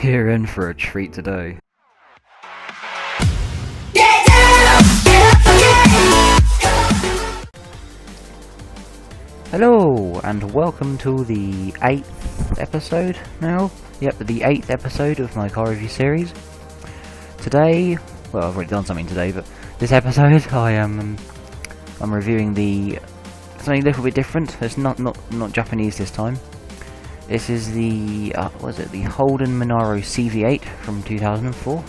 You're in for a treat today. Hello, and welcome to the 8th episode now. Yep, the 8th episode of my car review series. Today, well, I've already done something today, but this episode I'm reviewing something a little bit different. It's not Japanese this time. This is the the Holden Monaro CV8 from 2004.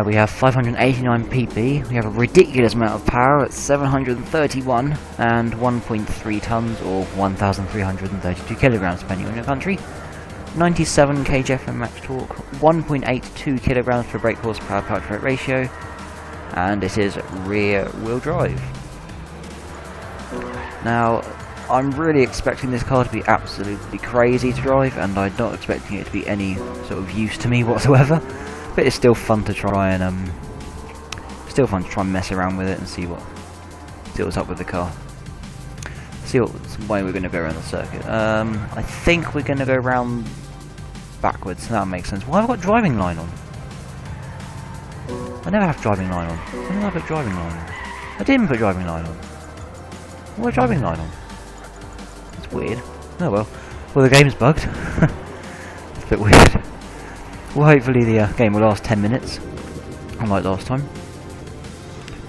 We have 589 pp. We have a ridiculous amount of power at 731 and 1.3 tons or 1,332 kilograms depending on your country. 97 kgf and max torque, 1.82 kilograms per brake horsepower power to weight ratio, and it is rear wheel drive. Now, I'm really expecting this car to be absolutely crazy to drive, and I'm not expecting it to be any sort of use to me whatsoever. But it's still fun to try and mess around with it and see what's up with the car. See what way we're going to go around the circuit. I think we're going to go around backwards. That makes sense. Why have I got driving line on? I never have driving line on. When did I put driving line on? I didn't put driving line on. Why driving line on? That's weird. Oh well. Well, the game's bugged. It's a bit weird. Well, hopefully the game will last 10 minutes, unlike last time.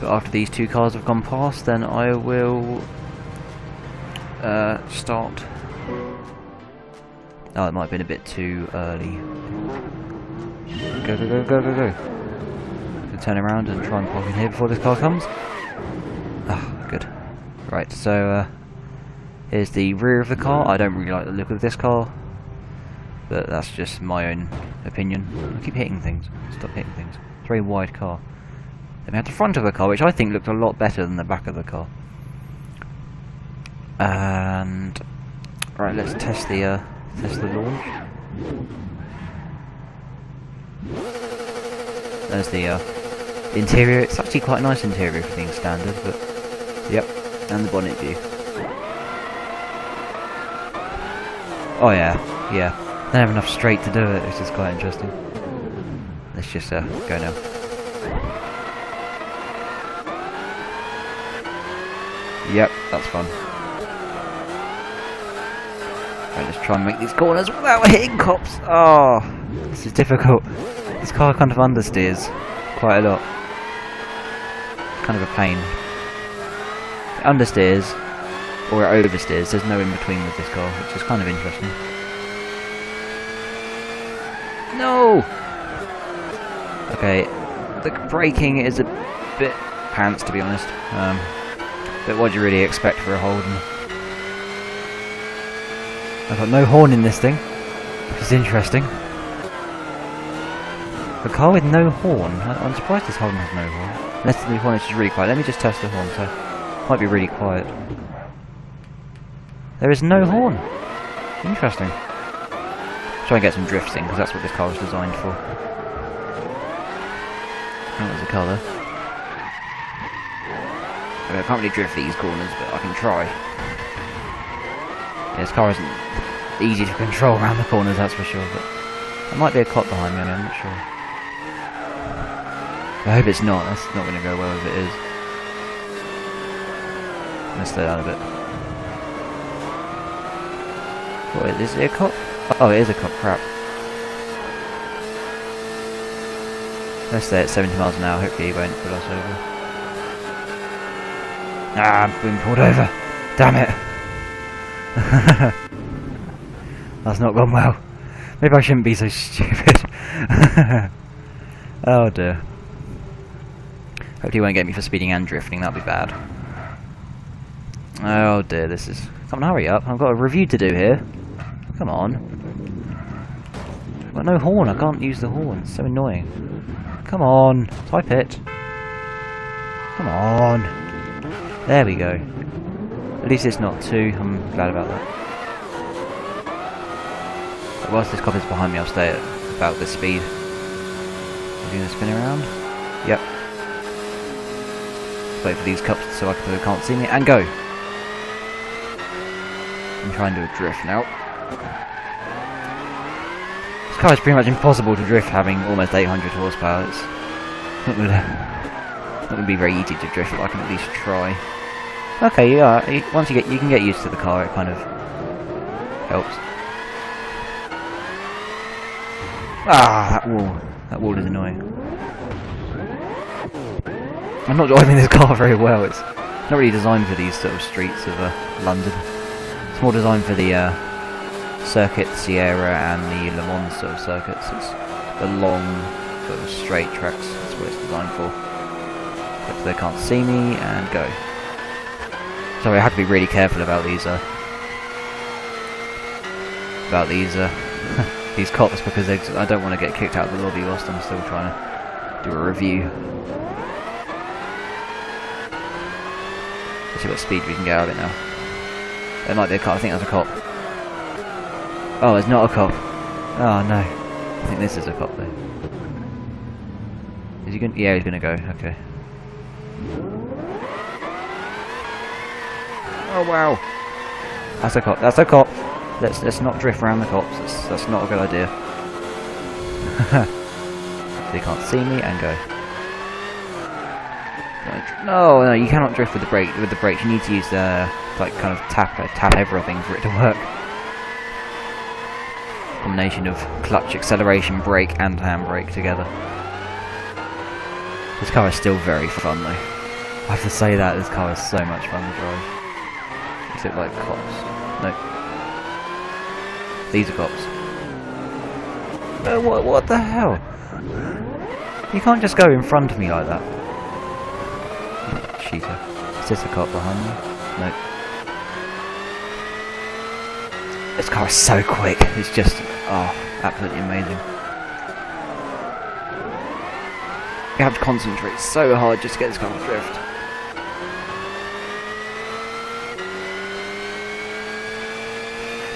But after these two cars have gone past, then I will start. Oh, it might have been a bit too early. Go, go, go, go, go, go. Can turn around and try and park in here before this car comes. Ah, good. Right, so here's the rear of the car. I don't really like the look of this car, but that's just my own opinion. I keep hitting things. Stop hitting things. It's a very wide car. Then we have the front of the car, which I think looked a lot better than the back of the car. And right, let's test the launch. There's the interior. It's actually quite a nice interior for being standard, but yep. And the bonnet view. Oh yeah, yeah. Don't have enough straight to do it, which is quite interesting. Let's just go now. Yep, that's fun. Right, let's try and make these corners without hitting cops. Oh, this is difficult. This car kind of understeers quite a lot. It's kind of a pain. It understeers, or it oversteers. There's no in between with this car, which is kind of interesting. No! Okay, the braking is a bit pants, to be honest. But what do you really expect for a Holden? I've got no horn in this thing, which is interesting. A car with no horn? I'm surprised this Holden has no horn. Unless the horn is just really quiet. Let me just test the horn, so it might be really quiet. There is no horn. Interesting. Try and get some drifting, because that's what this car was designed for. Oh, there's a car there. Okay, I can't really drift these corners, but I can try. Yeah, this car isn't easy to control around the corners, that's for sure, but there might be a cop behind me, I'm not sure. I hope it's not, that's not going to go well if it is. I'm going to slow down a bit. What, is it a cop? Oh, it is a cop, crap. Let's stay at 70 miles an hour, hopefully he won't pull us over. Ah, I'm being pulled over. Damn it. That's not gone well. Maybe I shouldn't be so stupid. Oh dear. Hopefully he won't get me for speeding and drifting, that'd be bad. Oh dear, this is... Come on, hurry up, I've got a review to do here. Come on. I've got no horn, I can't use the horn, it's so annoying. Come on, type it. Come on. There we go. At least it's not two, I'm glad about that. But whilst this cop is behind me, I'll stay at about this speed. I'm going to spin around. Yep. Wait for these cops so they can't see me, and go! I'm trying to do a drift now. This car is pretty much impossible to drift having almost 800 horsepower. It's not going to be very easy to drift, but I can at least try. Okay, yeah, once you can get used to the car, it kind of helps. Ah, that wall is annoying. I'm not driving this car very well. It's not really designed for these sort of streets of London. It's more designed for the Circuit Sierra and the Le Mans sort of circuits. It's the long, sort of straight tracks. That's what it's designed for. But they can't see me and go. Sorry, I have to be really careful about these these cops because I don't want to get kicked out of the lobby whilst I'm still trying to do a review. Let's see what speed we can get out of it now. There might be a cop. I think that's a cop. Oh, it's not a cop. Oh no. I think this is a cop though. Is he going? Yeah, he's going to go. Okay. Oh wow. That's a cop. That's a cop. Let's not drift around the cops. That's not a good idea. They can't see me and go. No, you cannot drift with the brake. With the brakes, you need to use the like kind of tap everything for it to work. Combination of clutch, acceleration, brake, and handbrake together. This car is still very fun though. I have to say that this car is so much fun to drive. Is it like cops? No. These are cops. No, what the hell? You can't just go in front of me like that. Cheater. Is this a cop behind me? No. This car is so quick. It's just, oh, absolutely amazing. You have to concentrate so hard just to get this car to drift.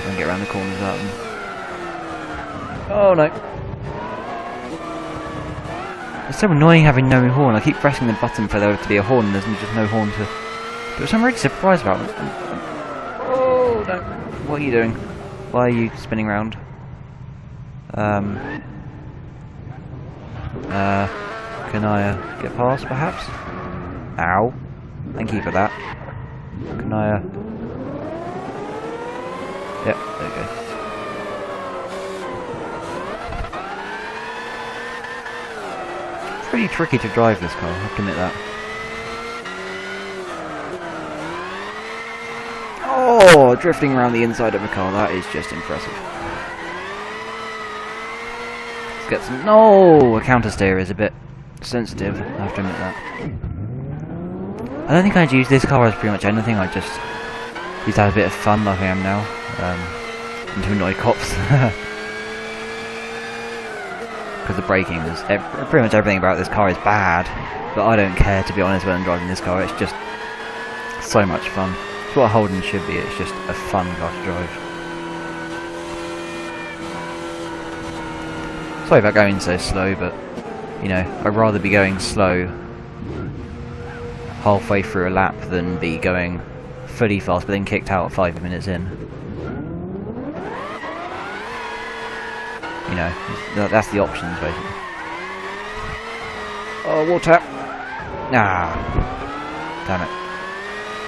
And get around the corners without them. Oh no. It's so annoying having no horn. I keep pressing the button for there to be a horn and there's just no horn to... Which I'm really surprised about. Oh no. What are you doing? Why are you spinning around? Can I get past perhaps? Ow. Thank you for that. Can I Yep, there we go. It's pretty tricky to drive this car, I have to admit that. Oh, drifting around the inside of a car, that is just impressive. Let's get some... No! A counter steer is a bit sensitive, I have to admit that. I don't think I'd use this car as pretty much anything, I just used to have a bit of fun like I am now. And to annoy cops. Because the braking is... pretty much everything about this car is bad. But I don't care, to be honest, when I'm driving this car. It's just so much fun. It's what a Holden should be. It's just a fun car to drive. Sorry about going so slow, but, you know, I'd rather be going slow halfway through a lap than be going fully fast but then kicked out 5 minutes in. You know, that's the options basically. Oh, water! Ah, damn it.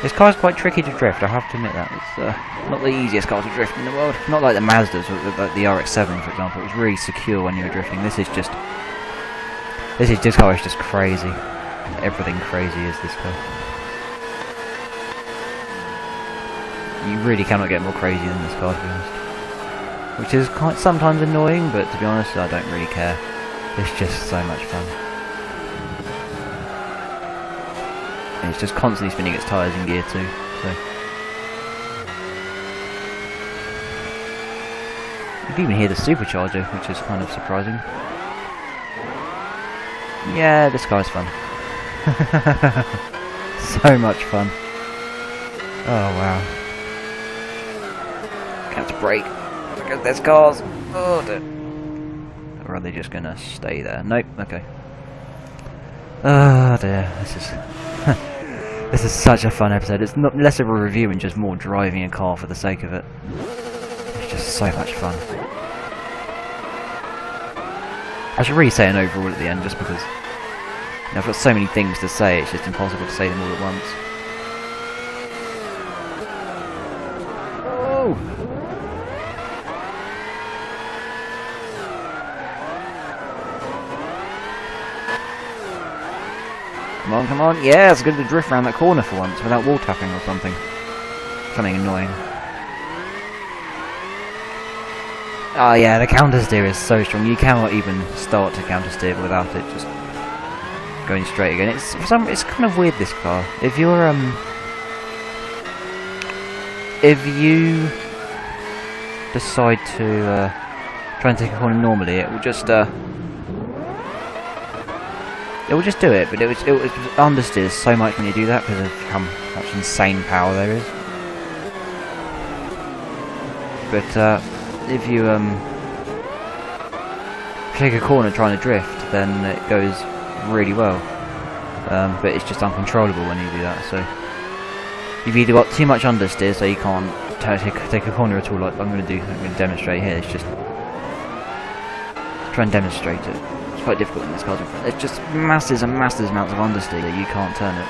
This car is quite tricky to drift, I have to admit that. It's not the easiest car to drift in the world. Not like the Mazdas, like the RX-7 for example. It's really secure when you're drifting. This car is just crazy. Everything crazy is this car. You really cannot get more crazy than this car, to be honest. Which is quite sometimes annoying, but to be honest, I don't really care. It's just so much fun. And it's just constantly spinning its tyres in gear 2, so... You can even hear the supercharger, which is kind of surprising. Yeah, this car's fun. So much fun. Oh wow. Can't brake. Because there's cars. Oh dear. Or are they just gonna stay there? Nope, okay. Oh dear, this is this is such a fun episode. It's not less of a review and just more driving a car for the sake of it. It's just so much fun. I should really say an overall at the end, just because I've got so many things to say, it's just impossible to say them all at once. Oh! Come on, come on. Yeah, it's good to drift around that corner for once without wall tapping or something. Something annoying. Oh yeah, the counter steer is so strong. You cannot even start to counter steer without it just going straight again. It's kind of weird, this car. If you're if you decide to try and take a corner normally, it will just do it, but it understeers so much when you do that because of how much insane power there is. But if you take a corner trying to drift, then it goes really well. But it's just uncontrollable when you do that. So you've either got too much understeer, so you can't take a corner at all. Like I'm going to demonstrate here. It's just try and demonstrate it. It's quite difficult in this car's in front. There's just massive amounts of understeer that you can't turn it.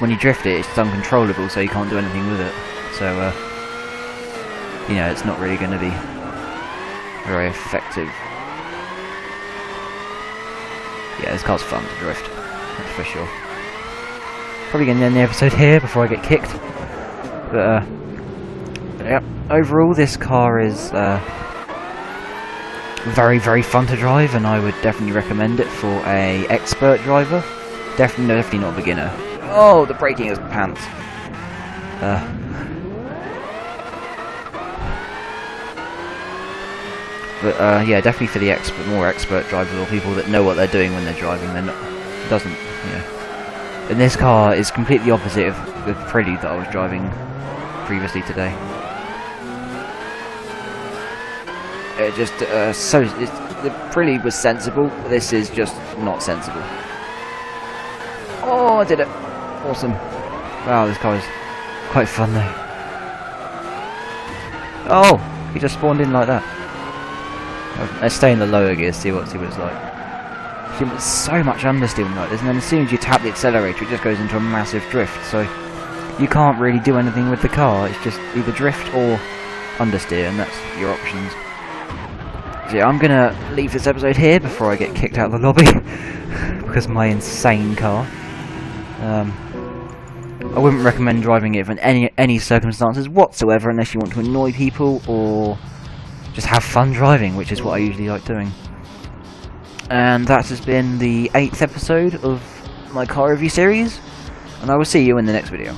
When you drift it, it's uncontrollable, so you can't do anything with it. So you know, it's not really going to be very effective. Yeah, this car's fun to drift, that's for sure. Probably going to end the episode here before I get kicked. But yeah, overall this car is very, very fun to drive, and I would definitely recommend it for a expert driver. Definitely not a beginner. Oh, the braking is pants. But yeah, definitely for the more expert drivers or people that know what they're doing when they're driving. Then doesn't, you know. And this car is completely opposite of the Prelude that I was driving previously today. It just the Prelude was sensible. This is just not sensible. Oh, I did it! Awesome. Wow, this car is quite fun though. Oh, he just spawned in like that. Let's stay in the lower gear, see what it's like. There's so much understeering like this, and then as soon as you tap the accelerator, it just goes into a massive drift. So you can't really do anything with the car. It's just either drift or understeer, and that's your options. So yeah, I'm gonna leave this episode here before I get kicked out of the lobby because of my insane car. I wouldn't recommend driving it in any circumstances whatsoever, unless you want to annoy people or just have fun driving, which is what I usually like doing. And that has been the 8th episode of my car review series, and I will see you in the next video.